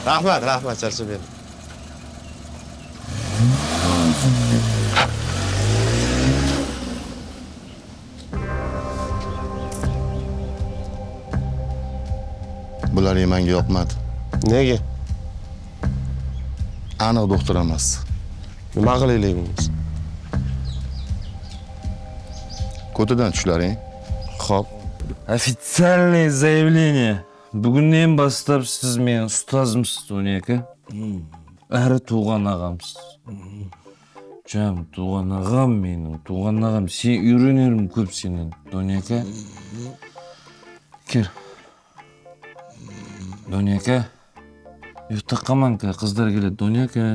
Rahmat, charchab berdim. Bular menga yoqmadi. Nega? Aniq doktor emas. Nima qilaylik biz? Ko'tadan tushlaring. Xo'p. Официальное заявление. Бүгіннен бастап сіз менің ұстазымсыз, Тони aka. Әрі туған ағамсыз. Жам, туған ағам менің, туған ағам. Сен үйренерім көп сенен, Тони aka. Кер. Тони aka. Ұйықтап қалмаң, қыздар келеді, Тони aka.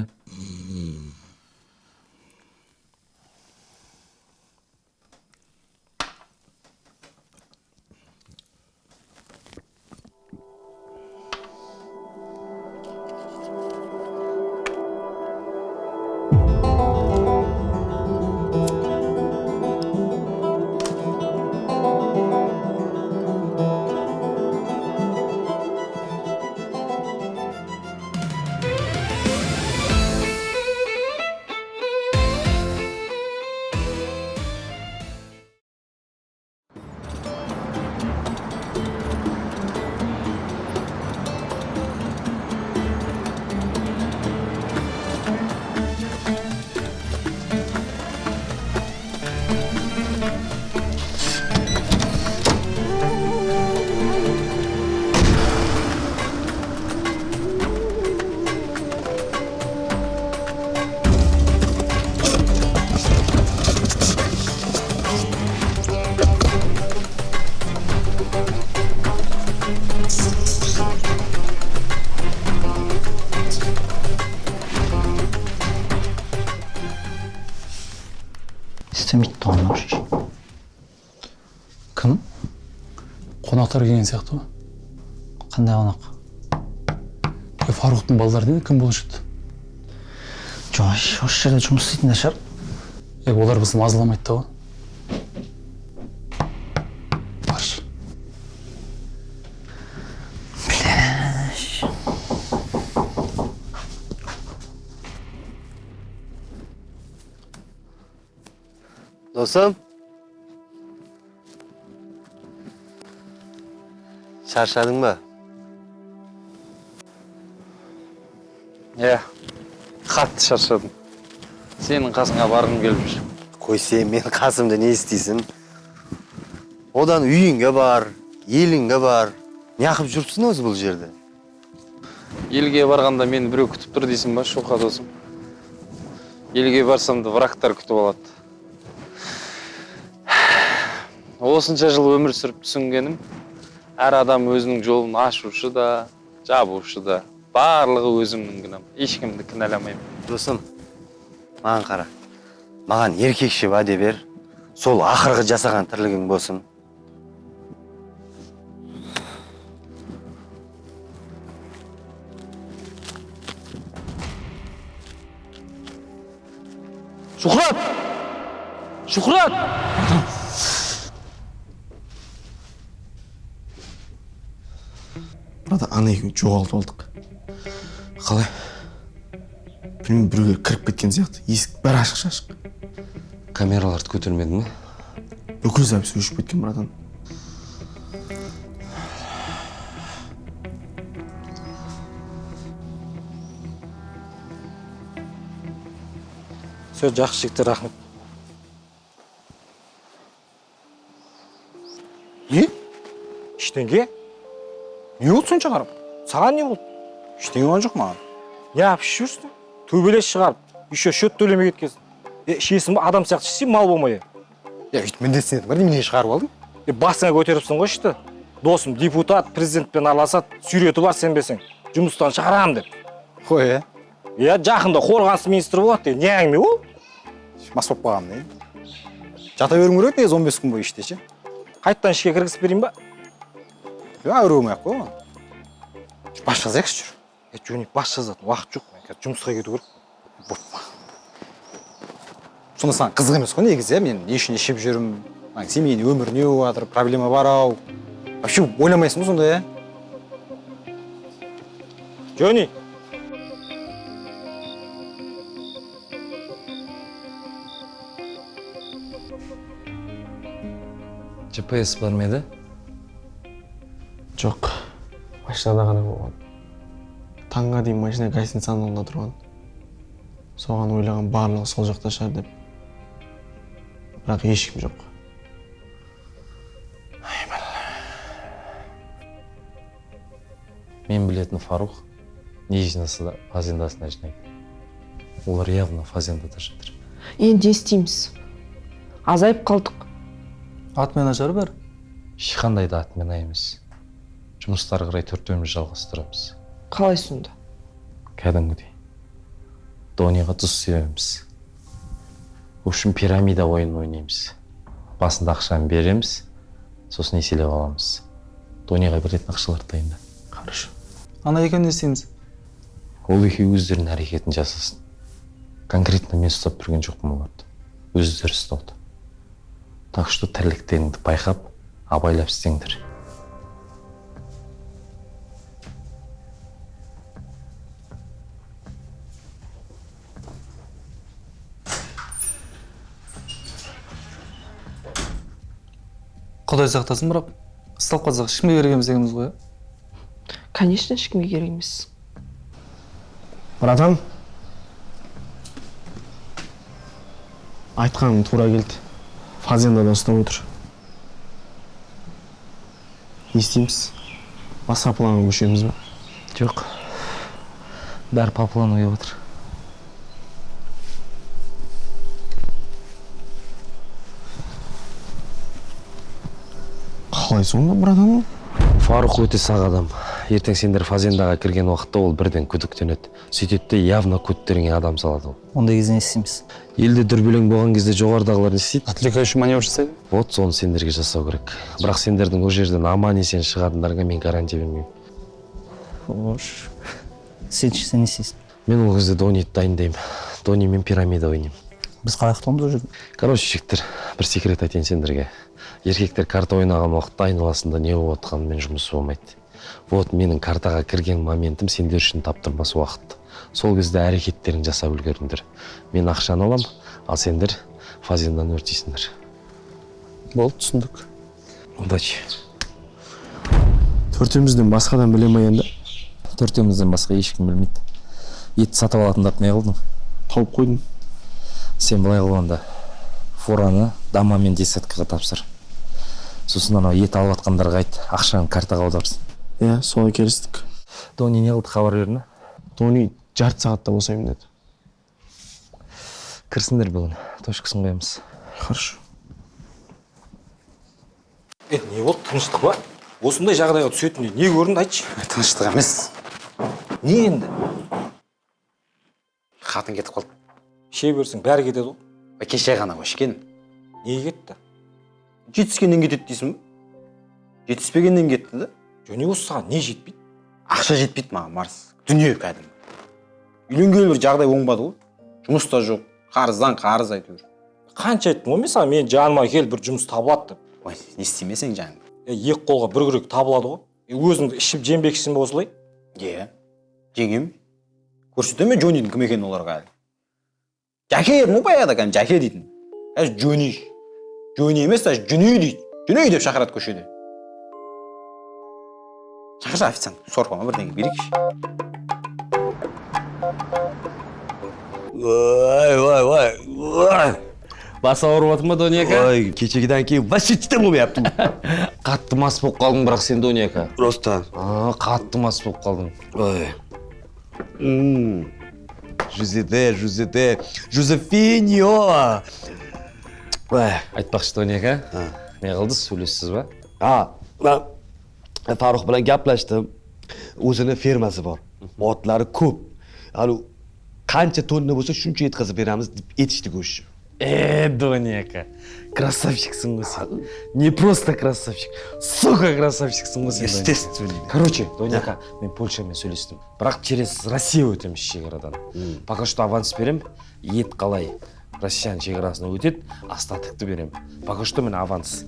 істемейді тұғын шеше. Кім? Қонақтар келген сияқты ма? Қандай қонақ? Фаруқтың балдары дейді, кім болушы еді? Жоқ, осы жерде жұмыс істейтін шығар. Олар бізді мазаламайды да ғой. Баршы. Dostum. Şarşadın mı? Қатты шаршадым. Сенің қасыңа барғым келіп жүр. Қой сен мен қасымда не істейсің? Одан үйіңе бар, еліңе бар. Не қылып жүрсің өзі бұл жерде? Елге барғанда мені біреу күтіп тұр дейсің ба, шоқа досым? Елге барсам да врагтар күтіп алады. Осынша жыл өмір сүріп түсінгенім, әр адам өзінің жолын ашушы да, жабушы да. Барлығы өзімнің кінәм. Ешкімді кінәламаймын. Досым, маған қара. Маған еркекше уәде бер. Сол ақырғы жасаған тірлігің болсын. Шухрат! Шухрат! Burada ана екеуін жоғалтып алдық. Қалай? Білмеймін, біреулер кіріп кеткен сияқты. Есік бәрі ашық-шашық. Камераларды көтермедің ме? Бүкіл запись өшіп кеткен, братан. Сөз жақсы жігіттер, рахмет. Не? Ештеңе? Не болды сонша қарап? Саған не болды? Ештеңе болған жоқ маған. Не апшып жүрсің? Төбелес шығарып, еще счет төлемей кеткенсің. Ішесің ба, адам сияқты ішсің, мал болмай. Өйтіп міндетсің едің, немене шығарып алдың? Басыңа көтеріпсің ғой ішті. Досым депутат, президентпен араласады, сүйреті бар сенбесең, жұмыстан шығарамын деп. Қой, жақында қорғаныс министрі болады деп, не әңгіме ол? Мас болып қалғам, не? Жата беруің керек, не 15 күн бойы іште ше? Қайттан ішке кіргізіп берейін ба? Әуремей-ақ қой оған. Бас жазайықшы жүр. Жөніп бас жазатын уақыт жоқ. Жұмысқа кету керек. Сонда саған қызық емес қой негізі, мен не үшін ішіп жүрмін, семейдің өмірі не болып жатыр, проблема бар ау. Вообще ойламайсың ғой сонда, Джонни. GPS бар ма еді? Жоқ. Машинада ғана болған. Таңға дейін машина гостиница алдында тұрған. Соған ойлаған барлығы сол жақта шығар деп. Бірақ ешкім жоқ. Мен білетін Фарух Нижинасыда фазендасына жинайды. Олар явно фазендада жатыр. Енді естейміз. Азайып қалдық. Ат менеджері бар. Ешқандай да атмен емес. Жұмыстары қарай төртеуміз жалғастырамыз. Қалай сонда? Кәдімгідей. Дониға тұз себеміз. В общем, пирамида ойын ойнаймыз. Басында ақшаны береміз, сосын еселеп аламыз. Дониға беретін ақшаларды дайында. Хорошо. Ана екеуін не істейміз? Ол екеуі өздерінің әрекетін жасасын. Конкретно мен ұстап тұрген жоқпын оларды. Өздері ұсталды. Так что тірліктеріңді байқап, абайлап істеңдер. Құдай сақтасын, бірақ ұсталып қалсақ ешкімге бергенбіз дегеніміз ғой. Конечно, ешкімге керек емес. Братан. Айтқаным тура келді. Фазендада ұстап отыр. Не істейміз? Басқа планға көшеміз ба? Жоқ. Бәрі по плану келіп отыр. Қалай сонда, братан? Фарух өте сақ адам. Ертең сендер фазендаға кірген уақытта ол бірден күдіктенеді. Сөйтеді де явно көттеріңе адам салады ол. Ондай кезде не істейміз? Елде дүрбелең болған кезде жоғарыдағылар не істейді? Отвлекающий маневр жасайды. Вот соны сендерге жасау керек. Бірақ сендердің ол жерден аман есен шығатындарыңа мен гарантия бермеймін. Хош. Сен не істейсің? Мен ол кезде Дониді дайындаймын. Дони мен пирамида ойнаймын. Біз қалай құтыламыз ол жерден? Короче, жігіттер, бір секрет айтайын сендерге. Еркектер карта ойнаған уақытта айналасында не болып отқанымен жұмысы болмайды. Вот менің картаға кірген моментім сендер үшін таптырмас уақыт. Сол кезде әрекеттерін жасап үлгеріңдер. Мен ақшаны алам, ал сендер фазенданы өртейсіңдер. Болды, түсіндік. Удачи. Төртеумізден басқадан біле ма енді? Төртеумізден басқа ешкім білмейді. Етті сатып алатындарды не қылдың? Тауып қойдым. Сен былай қылғанда фураны Дама мен десяткаға тапсыр. Сосын анау ет алып атқандарға айт, ақшаны картаға аударсын. Иә, солай келістік. Дони не қылды, хабар берді? Дони жарты сағатта босаймын деді. Кірсіңдер бүгін, точкасын қоямыз. Хорошо. Не болды, тыныштық па? Осындай жағдайға түсетінде не көрінді, айтшы. Тыныштық емес. Не енді? Қатын кетіп қалды. Ше берсің, бәрі кетеді ғой. Кеше ғана өшкен. Неге кетті? Жетіскеннен кетеді дейсің бе? Жетіспегеннен кетті да? Жөне осы саған не жетпейді? Ақша жетпейді маған, Марс. Дүние кәдімгі. Үйленгелі бір жағдай оңбады ғой. Жұмыста жоқ. Қарыздан қарыз айтып жүр. Қанша айттым ғой мен саған, мен жаныма кел, бір жұмыс табылады деп. Ой, не істемесең жаным. Екі қолға бір күрек табылады ғой. Өзіңді ішіп жембексің бе осылай? Жеңем. Көрсетеме Джонидің кім екенін оларға әлі. Жаке едім ғой баяғыда кәдімгі Жаке дейтін. Джони. Джони емес, Жүней дейді. Жүней деп шақырады көшеде. Шақыршы официант, сорпама бірдеңе берейікші. Ой. Бас ауырып отыр ма, Доняка? Ой, кешегіден кейін вообще читам болмайаппын. Қатты мас болып қалдың, бірақ сен, Доняка. Просто. Қатты мас болып қалдың. Ой. Жозефиньо. Ой. Айтпақшы, Доняка. Не қылды, сөйлессіз ба? Мен Фарух bilan gaplashdim. O'zini fermasi bor. Otlari ko'p. Qancha tonna bo'lsa shuncha yetkazib beramiz deb aytishdi go'sht. Доняка, красавчиксың ғой сен. Не просто красавчик, сука красавчиксың ғой сен. Естественно. Короче, Доняка, мен Польшамен сөйлестім. Бірақ через Россия өтеміз шекарадан. Пока что аванс берем, ет қалай Россияның шекарасына өтеді, остатықты берем. Пока что мен аванс.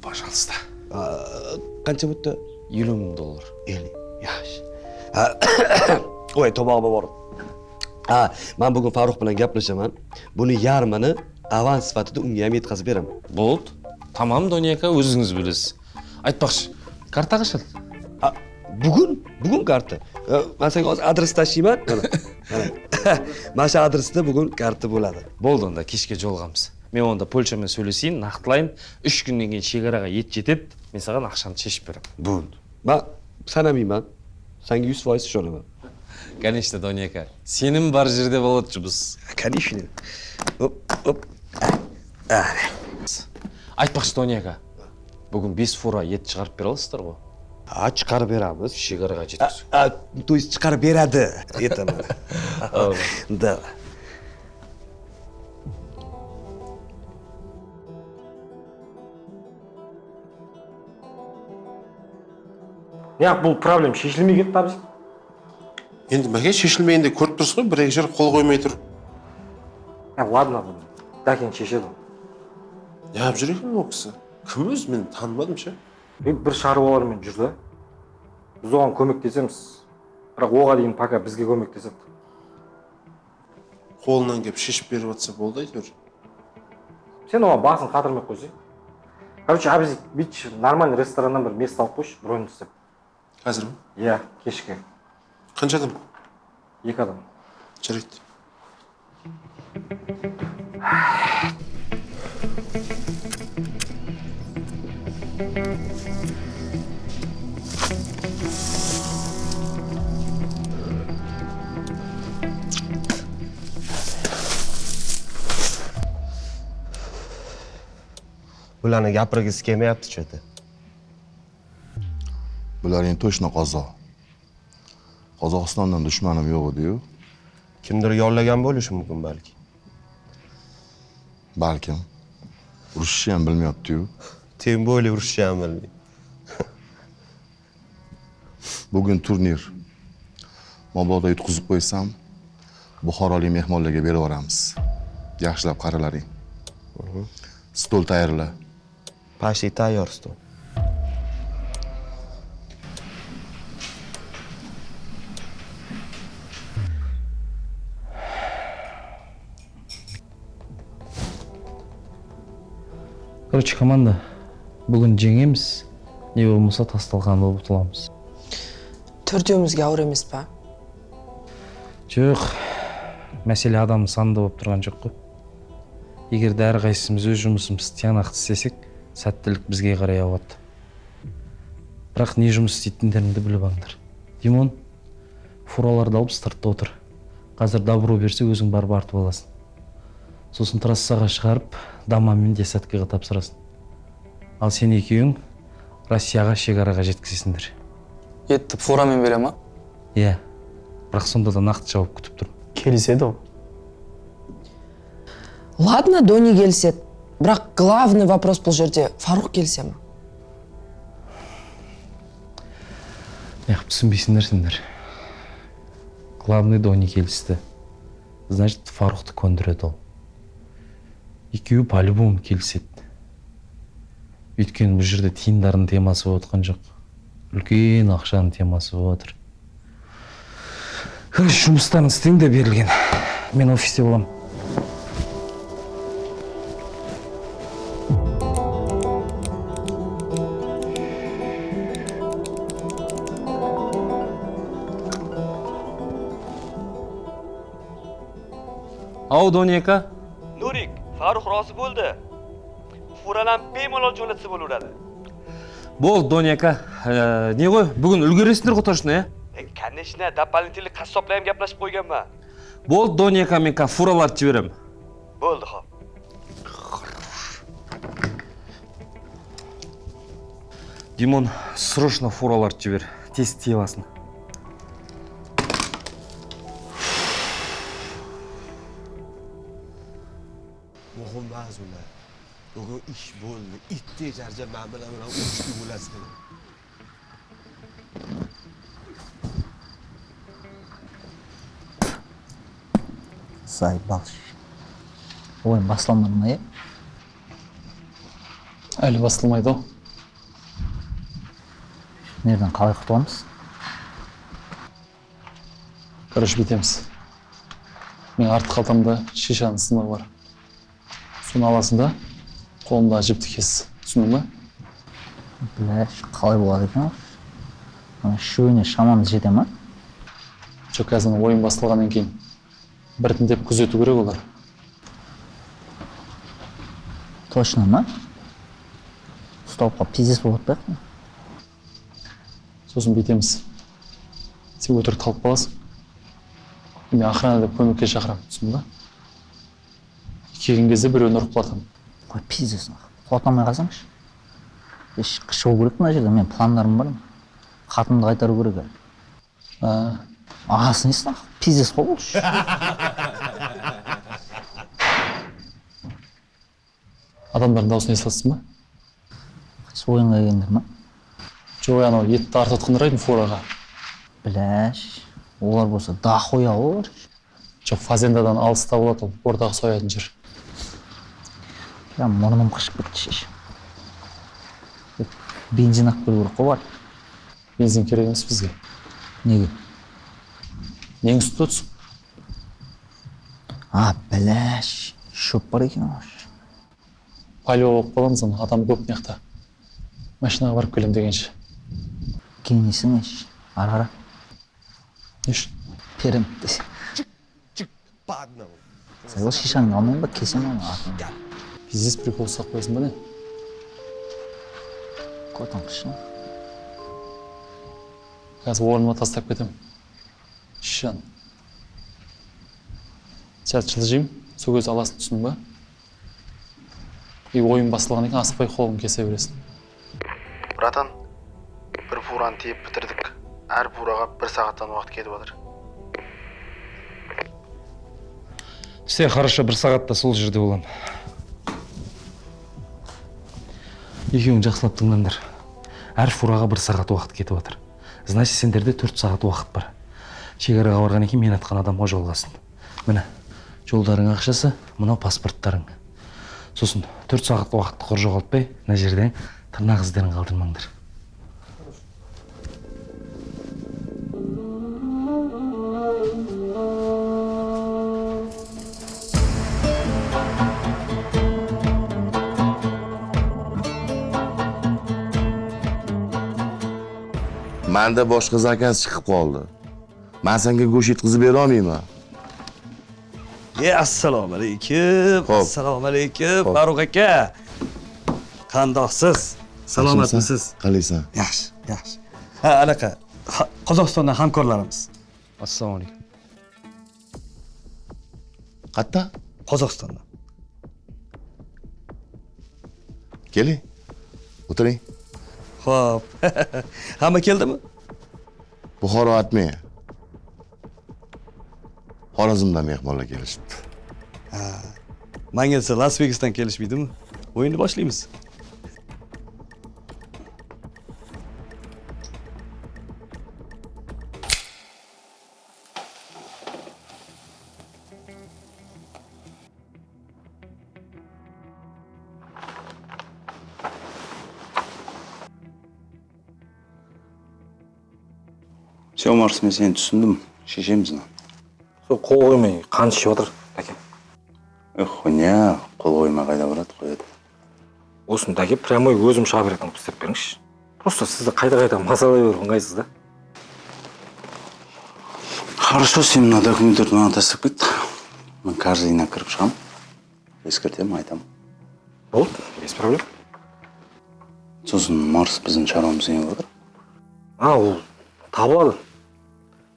Пожалуйста. qancha bo'pti? $50,000. 50. Yaxshi. Voy, tomog'im bor. Men bugun Farruh bilan gaplashaman. Buni yarmini avans sifatida unga ham yetkazib beraman. Bo'ldi. Tamam Doniya aka, o'zingiz bilasiz. Aytmoqchi, karta qachon? Bugun karta. Men senga hozir adres tashlayman. Mana shu adresda bugun karta bo'ladi. Bo'ldi, unda kechga jo'lg'amiz. Men onda Polshaman сөйлесейін, naqdlayын. 3 kundan keyin chegaraga yetib, men senga ақшаны cheshib beraman. Bo'ldi. Men sanamayman. Senga 100% ishonaman. Конечно, Doniya aka. Senim бар жерде bo'ladichimiz. Конечно. Hop. Aytmoqchi Doniya aka. Bugun 5 fura ет chiqarib bera olasizlar ғой. Chiqarib beramiz. Chegaraga жеткізу. То есть chiqarib beradi, aytaman. Da. Неғып бұл проблем шешілмей кетті абыз? Енді мәке шешілмейінде көріп тұрсыз ғой, бір-екі жер қол қоймай тұр. Ладно, бұл дәкен шешеді. Неғып жүр екен ол кісі? Кім өзі? Мен танымадым ше. Бір шаруалармен жүрді. Біз оған көмектесеміз. Бірақ оға дейін пока бізге көмектеседі. Қолынан кеп шешіп беріп жатса болды әйтеуір. Сен оған басын қатырмай қойсай. Короче, абыз бүйтші нормальный рестораннан бір место алып қойшы, бронь істеп. Қазір ме? Иә, кешке. Қанша адам? 2 адам. Жарайды. Bularni gapirgisi kelmayapti cho'ta. Bular endi точно qozoq. Qozog'istondan dushmanim yo'q edi-yu. Kimdir yollagan bo'lishi mumkin balki. Balkim. Urushishni ham bilmayapti-yu. Teng bo'li urushishni ham bilmaydi. Bugun turnir. Mabodo yutqizib qo'ysam, Buxorolik mehmonlarga berib yuboramiz. Yaxshilab qaralaring. Stol tayyorla. Почти tayyor stol. Короче, команда, бүгін жеңеміз, не болмаса тасталған болып ұтыламыз. Төртеумізге ауыр емес па? Жоқ, мәселе адам санды болып тұрған жоқ қой. Егер де әрқайсымыз өз жұмысымызды тиянақты істесек, сәттілік бізге қарай ауады. Бірақ не жұмыс істейтіндеріңді біліп алыңдар. Димон, фураларды алып стартта отыр. Қазір добро берсе өзің барып артып аласың. Сосын трассаға шығарып, Дамамен десаткаға тапсырасың. Ал сен екеуің Россияға шекараға жеткізесіңдер. Етті фурамен бере ма? Иә, бірақ сонда да нақты жауап күтіп тұр. Келіседі ол. Ладно, Дони келіседі. Бірақ главный вопрос бұл жерде Фарух келісе ма? Неғып түсінбейсіңдер сендер. Главный Дони келісті. Значит, Фарухты көндіреді ол. Екеуі по-любому келіседі. Өйткені бұл жерде тиындардың темасы болып отқан жоқ. Үлкен ақшаның темасы болып отыр. Жұмыстарын істеңде берілген. Мен офисте боламын. Ау, Doniya aka. Nurik, Farruh rozi bo'ldi. Furalan bemalol jo'natsa bo'laveradi. Bo'ldi, Doniya aka. Ne qo'y, bugun ulgurasizlar qo'tarishni, a? Конечно, doполнительный qassoblar ham gaplashib qo'yganman. Bo'ldi, Doniya aka, men furalarni jiberaman. Bo'ldi, xo'p. Димон, срочно фураларды жібер. Тез тие басын. Muhim emas ular. Bugun ish bo'ldi. Itdek jarja men bilan urushni bo'lasizlar. Зайбал. Ойын басылмады ма, е? Әлі басылмайды ол. турнирден қалай құтыламыз? Короче, бүйтеміз. Мен артқы қалтамда шишаның сынығы бар. Соны аласың да, қолымда жіпті кес. Түсіндің ба? Біләш, қалай болады екен? Үшеуіне шамамыз жете ма? Жоқ, қазір ойын басталғаннан кейін біртіндеп күзету керек олар. Точно ма? Стопқа пиздес болып бәк. Сосын бүйтеміз. Сен өтірік қалып қаласың. Мен охрана деп көмекке шақырамын, түсіндің ба? Келген кезде біреуін ұрып құлатамын. Қой пиздесін. Құлатамай қалсаңшы. Еш шығу керек мына жерде, мен пландарым бар. Қатынды қайтару керек. Ағасы несін ақ? Пиздес қой бұл. Адамдардың дауысын естісің ба? Ойынға келгендер ма? Жоқ, анау етті артатқындырайдың фураға. Біләш, олар болса дохуя олар. Жоқ, фазендадан алыста болады ол, ортаға соятын жер. Мұрным қышып кетті шеш. Бензин ақ беру керек қой бар. Бензин керек емес бізге. Неге? Нең үстінде өтсің? Біләш, шөп бар екен олар. Палео болып қаламыз, адам көп мияқта. Машинаға барып келем дегенше. Кенесің еш, ара-ара. Не үшін? Перем десе. Сәйгіл шишаның алмайын ба, кесем оның артын. Бизнес прикол ұсақ қойсын ба не? Көтін қышын. Қазір орныма тастап кетем. Шишаны. Сейчас жылжимын, сол көз аласын, түсінің ба? И ойын басталғаннан кейін асықпай қолын кесе бересің. Братан, бір фураны тиеп бітірдік. Әр фураға 1 сағаттан уақыт кетіп жатыр. Все хорошо, 1 сағатта сол жерде боламын. Екеуің жақсылап тыңдаңдар. Әр фураға 1 сағат уақыт кетіп жатыр. Значит, сендерде 4 сағат уақыт бар. Шекараға барғаннан кейін мен атқан адамға жолғасын. Міне, жолдарың ақшасы, мынау паспорттарың. Сосын 4 сағат уақытты құр жоғалтпай, мына жерден тырнақ іздерін қалдырмаңдар. Manda boshqa zakaz chiqib qoldi. Men senga go'sht yetkazib bera olmayman. Assalomu alaykum. Assalomu alaykum. Farruh aka. Qandoqsiz? Salomatmisiz? Qalaysan? Yaxshi, yaxshi. Ha, anaqa Qozog'istondan hamkorlarimiz. Assalomu alaykum. Qayerda? Qozog'istondan. Keling. O'tiring. Xo'p. Hamma keldimi? Buxoro atmay. Xorazmdan mehmonlar kelishibdi. Menga esa Las Vegasdan kelishmaydimi? O'yinni boshlaymiz. Все, Марс, мен сені түсіндім. Шешеміз мына. Сол қол қоймай қан ішіп отыр, әкем. Хуйня, қол қоймай қайда барады, қояды. Осында әке прямой өзім шыға беретін қылып істеп беріңізші. Просто сізді қайда мазалай беру ыңғайсыз да. Хорошо, сен мына документтерді маған тастап кет. Мен каждыйына кіріп шығам. Ескертемін, айтамын. Болды, без проблем. Сосын Марс біздің шаруамыз не отыр? Ол табылады.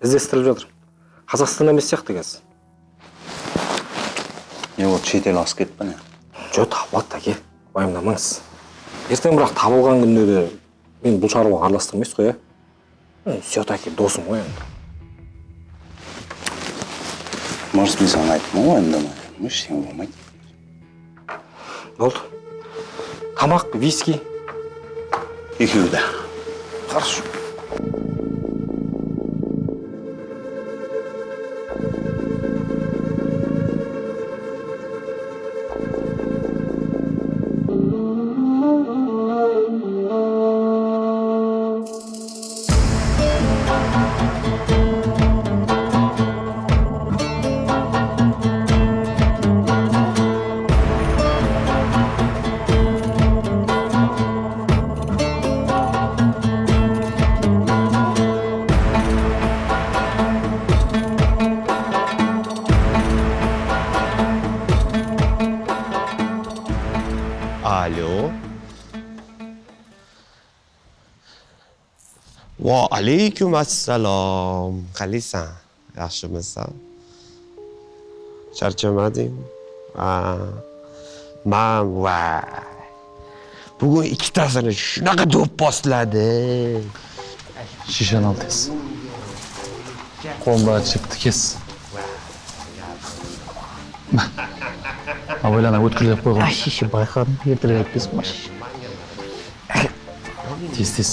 Іздестіріліп жатыр. Қазақстан емес сияқты қазір. Не вот шетел асып кетіп па не? Жоқ, табылады әке. Уайымдамаңыз. Ертең бірақ табылған күнде де мен бұл шаруаға араластырмайсыз ғой, иә? Сет әке, досым ғой енді. Марс, мен саған айттым ғой, уайымдама. Ештеңе болмайды. Болды. Тамақ, виски. Екеуі де. Хорошо. Va alaykum assalom. Qalaysan? Yaxshimisan? Charchamadingmi? Man voy. Bugun ikkitasini shunaqa do'pposladi. Shishani ol tez. Qo'limdagi chipni kes. Avaylana o'tkazib qo'ygan. Shisha bayqadim, ertaroq kesmash. Tez.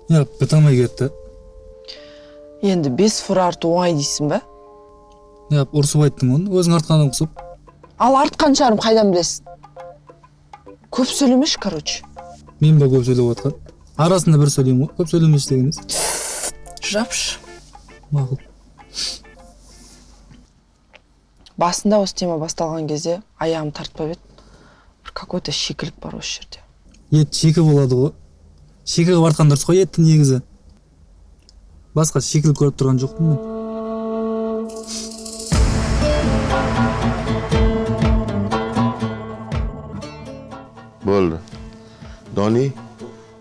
Ya bitamay ketdi. Endi 5 fur artib oңай дейсің бе? Ya ұрсып айттың оны, өзің артқанын құсып. Ал артқаншарым қайдан білесің? Көп сөйлемеш, короче. Мен ба көп сөйлеп отқан. Арасында бір сөйлеймін ғой, көп сөйлемеш дегеніз. Жапшы. Мақұл. Басында осы тема басталған кезде аяғым тартпап еді. Бір какой-то шикілік бар осы жерде. Ет шикі болады ғой. Шикігі артқан дұрыс қой етті негізі. Басқа шикілік көріп тұрған жоқпын мен. Bo'ldi. Doni,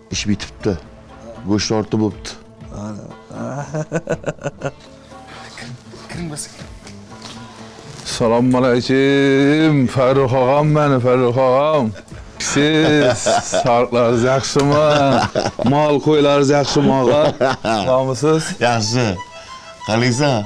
ish bitibdi. Go'sht ortib bo'pti. Assalomu alaykum. Farruh og'am meni, Farruh og'am. Siz sariqlaringiz yaxshimi? Mol qo'ylaringiz yaxshimi og'a? Nomisiz? Yaxshi. Qalaysan?